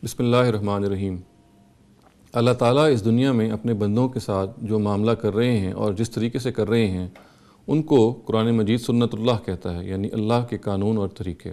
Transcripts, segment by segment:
بسم اللہ الرحمن الرحیم۔ اللہ تعالیٰ اس دنیا میں اپنے بندوں کے ساتھ جو معاملہ کر رہے ہیں اور جس طریقے سے کر رہے ہیں ان کو قرآن مجید سنت اللہ کہتا ہے، یعنی اللہ کے قانون اور طریقے۔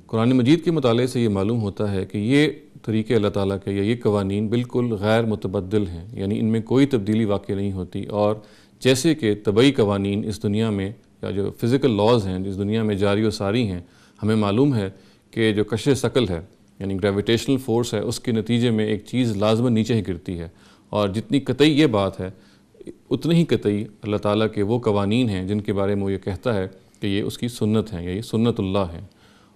قرآن مجید کے مطالعے سے یہ معلوم ہوتا ہے کہ یہ طریقے اللہ تعالیٰ کے یا یہ قوانین بالکل غیر متبدل ہیں، یعنی ان میں کوئی تبدیلی واقع نہیں ہوتی، اور جیسے کہ طبعی قوانین اس دنیا میں یا جو فزیکل لاز ہیں جس دنیا میں جاری و ساری ہیں، ہمیں معلوم ہے کہ جو کشش ثقل ہے یعنی گریویٹیشنل فورس ہے، اس کے نتیجے میں ایک چیز لازماً نیچے ہی گرتی ہے، اور جتنی قطعی یہ بات ہے اتنی ہی قطعی اللہ تعالیٰ کے وہ قوانین ہیں جن کے بارے میں وہ یہ کہتا ہے کہ یہ اس کی سنت ہیں یا یہ سنت اللہ ہے۔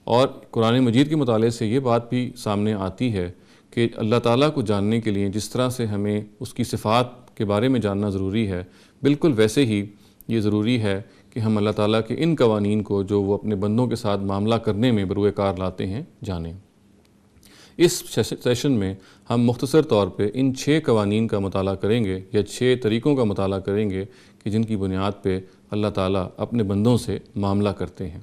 اور قرآن مجید کے مطالعے سے یہ بات بھی سامنے آتی ہے کہ اللہ تعالیٰ کو جاننے کے لیے جس طرح سے ہمیں اس کی صفات کے بارے میں جاننا ضروری ہے، بالکل ویسے ہی یہ ضروری ہے کہ ہم اللہ تعالیٰ کے ان قوانین کو جو وہ اپنے بندوں کے ساتھ معاملہ کرنے میں بروئے کار لاتے ہیں جانیں۔ اس سیشن میں ہم مختصر طور پہ ان 6 قوانین کا مطالعہ کریں گے یا 6 طریقوں کا مطالعہ کریں گے کہ جن کی بنیاد پہ اللہ تعالیٰ اپنے بندوں سے معاملہ کرتے ہیں۔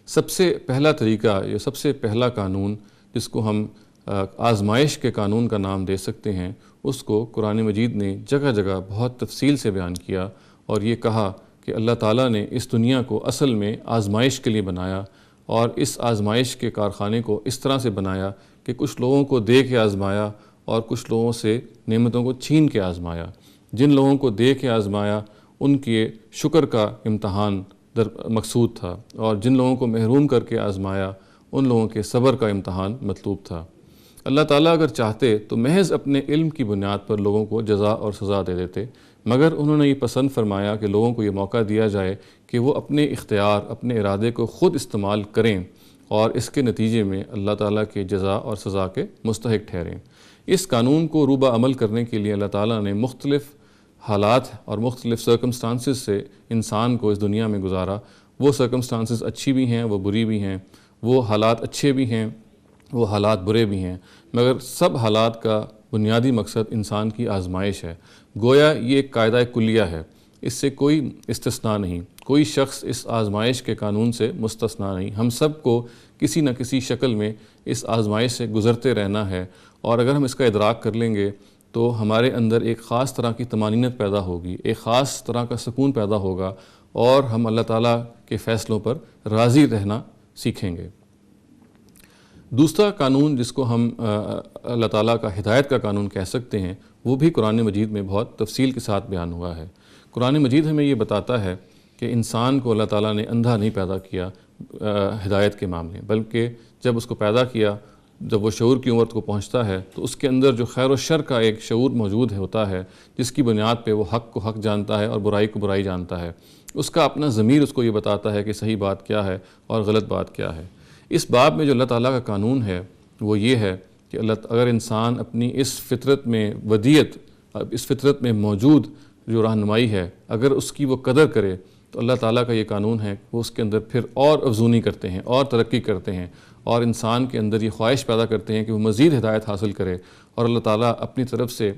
سب سے پہلا طریقہ یا سب سے پہلا قانون جس کو ہم آزمائش کے قانون کا نام دے سکتے ہیں، اس کو قرآن مجید نے جگہ جگہ بہت تفصیل سے بیان کیا اور یہ کہا کہ اللہ تعالیٰ نے اس دنیا کو اصل میں آزمائش کے لیے بنایا، اور اس آزمائش کے کارخانے کو اس طرح سے بنایا کہ کچھ لوگوں کو دے کے آزمایا اور کچھ لوگوں سے نعمتوں کو چھین کے آزمایا۔ جن لوگوں کو دے کے آزمایا ان کے شکر کا امتحان مقصود تھا، اور جن لوگوں کو محروم کر کے آزمایا ان لوگوں کے صبر کا امتحان مطلوب تھا۔ اللہ تعالیٰ اگر چاہتے تو محض اپنے علم کی بنیاد پر لوگوں کو جزا اور سزا دے دیتے، مگر انہوں نے یہ پسند فرمایا کہ لوگوں کو یہ موقع دیا جائے کہ وہ اپنے اختیار، اپنے ارادے کو خود استعمال کریں اور اس کے نتیجے میں اللہ تعالیٰ کے جزا اور سزا کے مستحق ٹھہریں۔ اس قانون کو روبہ عمل کرنے کے لیے اللہ تعالیٰ نے مختلف حالات اور مختلف سرکمسٹانسز سے انسان کو اس دنیا میں گزارا۔ وہ سرکمسٹانسز اچھی بھی ہیں، وہ بری بھی ہیں، وہ حالات اچھے بھی ہیں، وہ حالات برے بھی ہیں، مگر سب حالات کا بنیادی مقصد انسان کی آزمائش ہے۔ گویا یہ ایک قاعدہ کلیہ ہے، اس سے کوئی استثناء نہیں، کوئی شخص اس آزمائش کے قانون سے مستثنیٰ نہیں۔ ہم سب کو کسی نہ کسی شکل میں اس آزمائش سے گزرتے رہنا ہے، اور اگر ہم اس کا ادراک کر لیں گے تو ہمارے اندر ایک خاص طرح کی طمانینت پیدا ہوگی، ایک خاص طرح کا سکون پیدا ہوگا، اور ہم اللہ تعالیٰ کے فیصلوں پر راضی رہنا سیکھیں گے۔ دوسرا قانون جس کو ہم اللہ تعالیٰ کا ہدایت کا قانون کہہ سکتے ہیں، وہ بھی قرآن مجید میں بہت تفصیل کے ساتھ بیان ہوا ہے۔ قرآن مجید ہمیں یہ بتاتا ہے کہ انسان کو اللہ تعالیٰ نے اندھا نہیں پیدا کیا ہدایت کے معاملے، بلکہ جب اس کو پیدا کیا، جب وہ شعور کی عمر کو پہنچتا ہے تو اس کے اندر جو خیر و شر کا ایک شعور موجود ہوتا ہے، جس کی بنیاد پہ وہ حق کو حق جانتا ہے اور برائی کو برائی جانتا ہے۔ اس کا اپنا ضمیر اس کو یہ بتاتا ہے کہ صحیح بات کیا ہے اور غلط بات کیا ہے۔ اس باب میں جو اللہ تعالیٰ کا قانون ہے وہ یہ ہے کہ اگر انسان اپنی اس فطرت میں ودیت، اس فطرت میں موجود جو رہنمائی ہے، اگر اس کی وہ قدر کرے تو اللہ تعالیٰ کا یہ قانون ہے وہ اس کے اندر پھر اور افزونی کرتے ہیں اور ترقی کرتے ہیں، اور انسان کے اندر یہ خواہش پیدا کرتے ہیں کہ وہ مزید ہدایت حاصل کرے، اور اللہ تعالیٰ اپنی طرف سے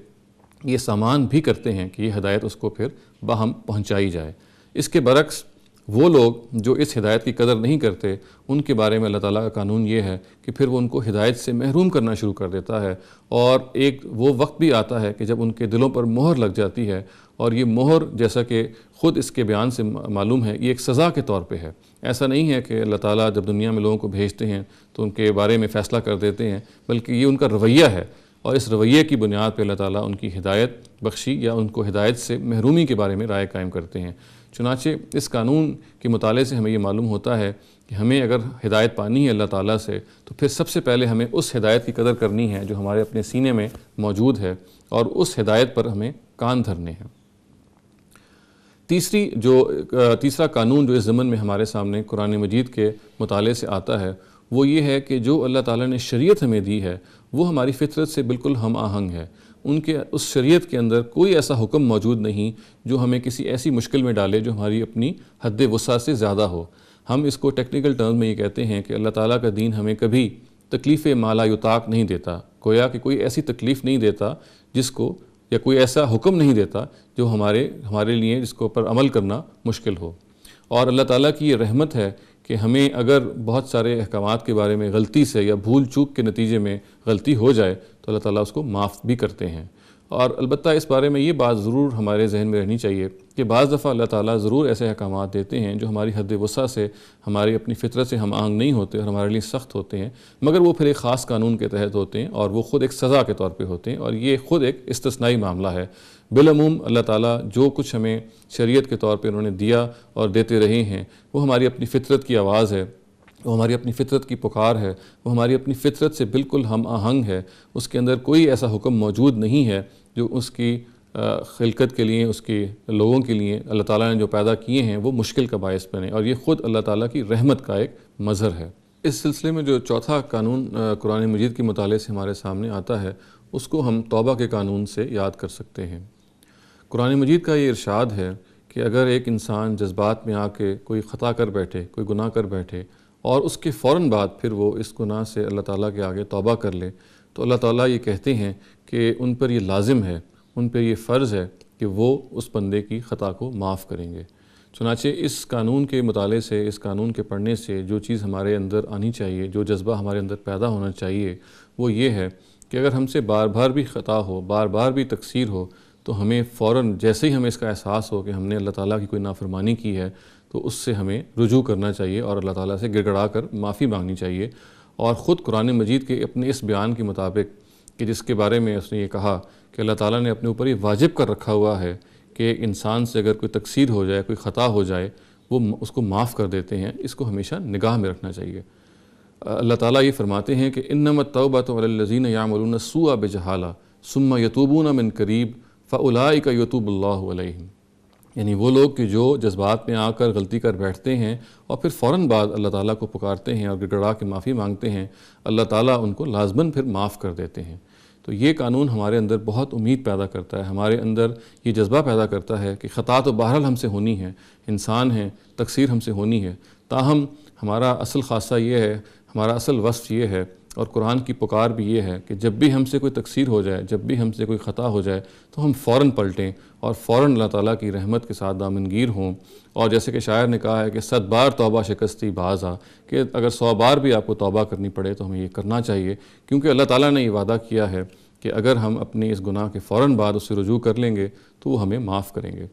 یہ سامان بھی کرتے ہیں کہ یہ ہدایت اس کو پھر باہم پہنچائی جائے۔ اس کے برعکس وہ لوگ جو اس ہدایت کی قدر نہیں کرتے، ان کے بارے میں اللہ تعالیٰ کا قانون یہ ہے کہ پھر وہ ان کو ہدایت سے محروم کرنا شروع کر دیتا ہے، اور ایک وہ وقت بھی آتا ہے کہ جب ان کے دلوں پر مہر لگ جاتی ہے، اور یہ مہر جیسا کہ خود اس کے بیان سے معلوم ہے یہ ایک سزا کے طور پہ ہے۔ ایسا نہیں ہے کہ اللہ تعالیٰ جب دنیا میں لوگوں کو بھیجتے ہیں تو ان کے بارے میں فیصلہ کر دیتے ہیں، بلکہ یہ ان کا رویہ ہے، اور اس رویے کی بنیاد پہ اللہ تعالیٰ ان کی ہدایت بخشی یا ان کو ہدایت سے محرومی کے بارے میں رائے قائم کرتے ہیں۔ چنانچہ اس قانون کے مطالعے سے ہمیں یہ معلوم ہوتا ہے کہ ہمیں اگر ہدایت پانی ہے اللہ تعالیٰ سے تو پھر سب سے پہلے ہمیں اس ہدایت کی قدر کرنی ہے جو ہمارے اپنے سینے میں موجود ہے، اور اس ہدایت پر ہمیں کان دھرنے ہیں۔ تیسرا قانون جو اس ضمن میں ہمارے سامنے قرآن مجید کے مطالعے سے آتا ہے وہ یہ ہے کہ جو اللہ تعالیٰ نے شریعت ہمیں دی ہے وہ ہماری فطرت سے بالکل ہم آہنگ ہے۔ ان کے اس شریعت کے اندر کوئی ایسا حکم موجود نہیں جو ہمیں کسی ایسی مشکل میں ڈالے جو ہماری اپنی حد وسع سے زیادہ ہو۔ ہم اس کو ٹیکنیکل ٹرم میں یہ کہتے ہیں کہ اللہ تعالیٰ کا دین ہمیں کبھی تکلیف مالا یطاق نہیں دیتا، گویا کہ کوئی ایسی تکلیف نہیں دیتا جس کو، یا کوئی ایسا حکم نہیں دیتا جو ہمارے لیے جس کو پر عمل کرنا مشکل ہو۔ اور اللہ تعالیٰ کی یہ رحمت ہے کہ ہمیں اگر بہت سارے احکامات کے بارے میں غلطی سے یا بھول چوک کے نتیجے میں غلطی ہو جائے تو اللہ تعالیٰ اس کو معاف بھی کرتے ہیں۔ اور البتہ اس بارے میں یہ بات ضرور ہمارے ذہن میں رہنی چاہیے کہ بعض دفعہ اللہ تعالیٰ ضرور ایسے احکامات دیتے ہیں جو ہماری حد وسع سے، ہماری اپنی فطرت سے ہم آہنگ نہیں ہوتے اور ہمارے لیے سخت ہوتے ہیں، مگر وہ پھر ایک خاص قانون کے تحت ہوتے ہیں اور وہ خود ایک سزا کے طور پہ ہوتے ہیں، اور یہ خود ایک استثنائی معاملہ ہے۔ بالعموم اللہ تعالیٰ جو کچھ ہمیں شریعت کے طور پہ انہوں نے دیا اور دیتے رہے ہیں وہ ہماری اپنی فطرت کی آواز ہے، وہ ہماری اپنی فطرت کی پکار ہے، وہ ہماری اپنی فطرت سے بالکل ہم آہنگ ہے۔ اس کے اندر کوئی ایسا حکم موجود نہیں ہے جو اس کی خلقت کے لیے، اس کی لوگوں کے لیے اللہ تعالیٰ نے جو پیدا کیے ہیں وہ مشکل کا باعث بنے، اور یہ خود اللہ تعالیٰ کی رحمت کا ایک مظہر ہے۔ اس سلسلے میں جو چوتھا قانون قرآن مجید کے مطالعے سے ہمارے سامنے آتا ہے اس کو ہم توبہ کے قانون سے یاد کر سکتے ہیں۔ قرآن مجید کا یہ ارشاد ہے کہ اگر ایک انسان جذبات میں آ کے کوئی خطا کر بیٹھے، کوئی گناہ کر بیٹھے، اور اس کے فوراً بعد پھر وہ اس گناہ سے اللہ تعالیٰ کے آگے توبہ کر لے، تو اللہ تعالیٰ یہ کہتے ہیں کہ ان پر یہ لازم ہے، ان پہ یہ فرض ہے کہ وہ اس بندے کی خطا کو معاف کریں گے۔ چنانچہ اس قانون کے مطالعے سے، اس قانون کے پڑھنے سے جو چیز ہمارے اندر آنی چاہیے، جو جذبہ ہمارے اندر پیدا ہونا چاہیے، وہ یہ ہے کہ اگر ہم سے بار بار بھی خطا ہو، بار بار بھی تقصیر ہو، تو ہمیں فوراً جیسے ہی ہمیں اس کا احساس ہو کہ ہم نے اللہ تعالیٰ کی کوئی نافرمانی کی ہے تو اس سے ہمیں رجوع کرنا چاہیے اور اللہ تعالیٰ سے گڑ گڑا کر معافی مانگنی چاہیے۔ اور خود قرآن مجید کے اپنے اس بیان کے مطابق کہ جس کے بارے میں اس نے یہ کہا کہ اللہ تعالیٰ نے اپنے اوپر یہ واجب کر رکھا ہوا ہے کہ ایک انسان سے اگر کوئی تقصیر ہو جائے، کوئی خطا ہو جائے، وہ اس کو معاف کر دیتے ہیں، اس کو ہمیشہ نگاہ میں رکھنا چاہیے۔ اللہ تعالیٰ یہ فرماتے ہیں کہ انما التوبۃ علی الذین یعملون السوء بجہالہ ثم یتوبون من قریب فاولئک یتوب اللہ علیہم، یعنی وہ لوگ کہ جو جذبات میں آ کر غلطی کر بیٹھتے ہیں اور پھر فوراً بعد اللہ تعالیٰ کو پکارتے ہیں اور گڑ گڑا کے معافی مانگتے ہیں، اللہ تعالیٰ ان کو لازماً پھر معاف کر دیتے ہیں۔ تو یہ قانون ہمارے اندر بہت امید پیدا کرتا ہے، ہمارے اندر یہ جذبہ پیدا کرتا ہے کہ خطا تو بہرحال ہم سے ہونی ہے، انسان ہیں، تقصیر ہم سے ہونی ہے، تاہم ہمارا اصل خاصہ یہ ہے، ہمارا اصل وصف یہ ہے، اور قرآن کی پکار بھی یہ ہے کہ جب بھی ہم سے کوئی تقصیر ہو جائے، جب بھی ہم سے کوئی خطا ہو جائے تو ہم فوراً پلٹیں اور فوراً اللہ تعالیٰ کی رحمت کے ساتھ دامنگیر ہوں۔ اور جیسے کہ شاعر نے کہا ہے کہ 100 بار توبہ شکستی باز آ، کہ اگر 100 بار بھی آپ کو توبہ کرنی پڑے تو ہمیں یہ کرنا چاہیے، کیونکہ اللہ تعالیٰ نے یہ وعدہ کیا ہے کہ اگر ہم اپنے اس گناہ کے فوراً بعد اس سے رجوع کر لیں گے تو وہ ہمیں معاف کریں گے۔